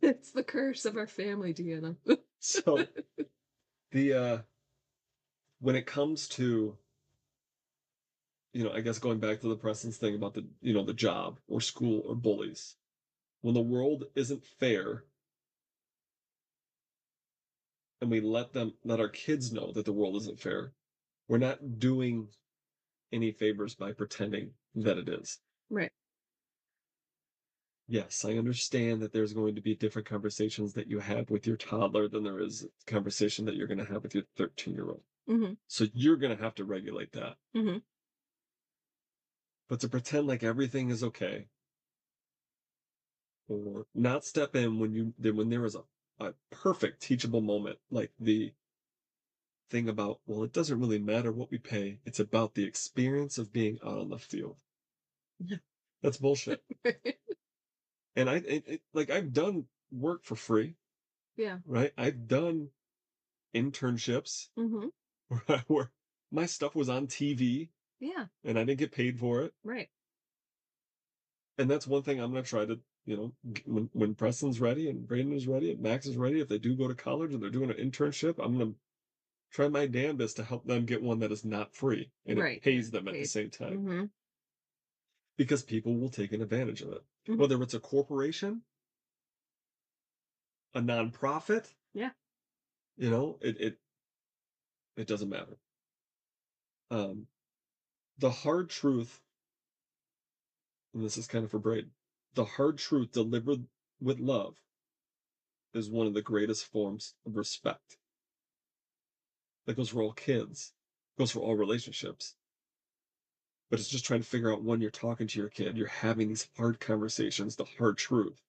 It's the curse of our family, Deanna. So the when it comes to, I guess going back to the Preston's thing about the job or school or bullies, when the world isn't fair and we let our kids know that the world isn't fair, we're not doing any favors by pretending that it is. Right. Yes, I understand that there's going to be different conversations that you have with your toddler than there is conversation that you're going to have with your 13-year-old. Mm-hmm. So you're going to have to regulate that. Mm-hmm. But to pretend like everything is okay or not step in when there is a perfect teachable moment, like the thing about, well, it doesn't really matter what we pay. It's about the experience of being out on the field. Yeah. That's bullshit. And like I've done work for free, Yeah. right? I've done internships Mm-hmm. where my stuff was on TV Yeah. and I didn't get paid for it. Right. And that's one thing I'm going to try to, when Preston's ready and Braden is ready and Max is ready, if they do go to college and they're doing an internship, I'm going to try my damnedest to help them get one that is not free and it Right. pays them at the Paid. same time Mm-hmm. because people will take an advantage of it. Mm-hmm. Whether it's a corporation, a nonprofit, Yeah. it doesn't matter. Um, the hard truth, and this is kind of for Braden, the hard truth delivered with love is one of the greatest forms of respect. That goes for all kids, goes for all relationships. But it's just trying to figure out when you're talking to your kid, you're having these hard conversations, the hard truth.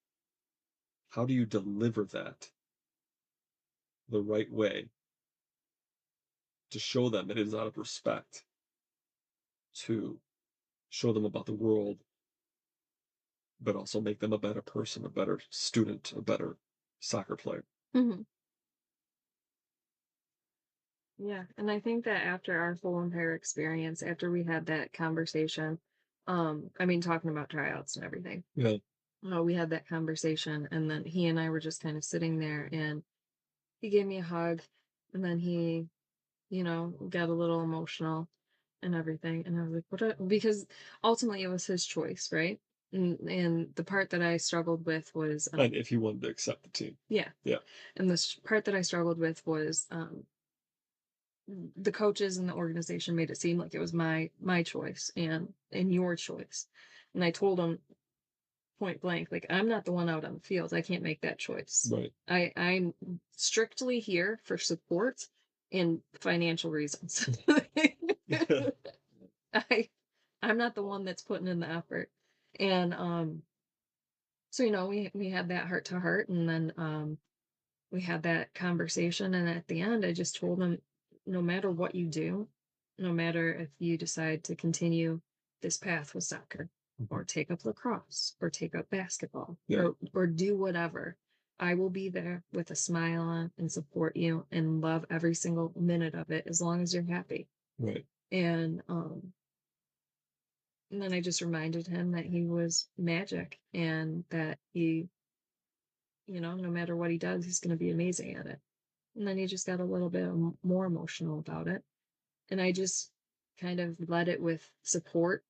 How do you deliver that the right way to show them it is out of respect, to show them about the world, but also make them a better person, a better student, a better soccer player? Mm-hmm. Yeah. And I think that after our whole entire experience, after we had that conversation, I mean, talking about tryouts and everything, Yeah. we had that conversation, and then he and I were just kind of sitting there, and he gave me a hug, and then he, got a little emotional and everything. And I was like, because ultimately it was his choice, right? And the part that I struggled with was, And if you wanted to accept the team. yeah. Yeah. And part that I struggled with was, the coaches and the organization made it seem like it was my choice and your choice. And I told him point blank, like, I'm not the one out on the field. I can't make that choice. Right. I'm strictly here for support and financial reasons. Yeah. I I'm not the one that's putting in the effort. And so we had that heart to heart, and then we had that conversation, and at the end I just told him, no matter what you do, no matter if you decide to continue this path with soccer or take up lacrosse or take up basketball, Yeah. or do whatever, I will be there with a smile on and support you and love every single minute of it as long as you're happy. Right. And then I just reminded him that he was magic and that he, no matter what he does, he's going to be amazing at it. And then he just got a little bit more emotional about it. And I just kind of led it with support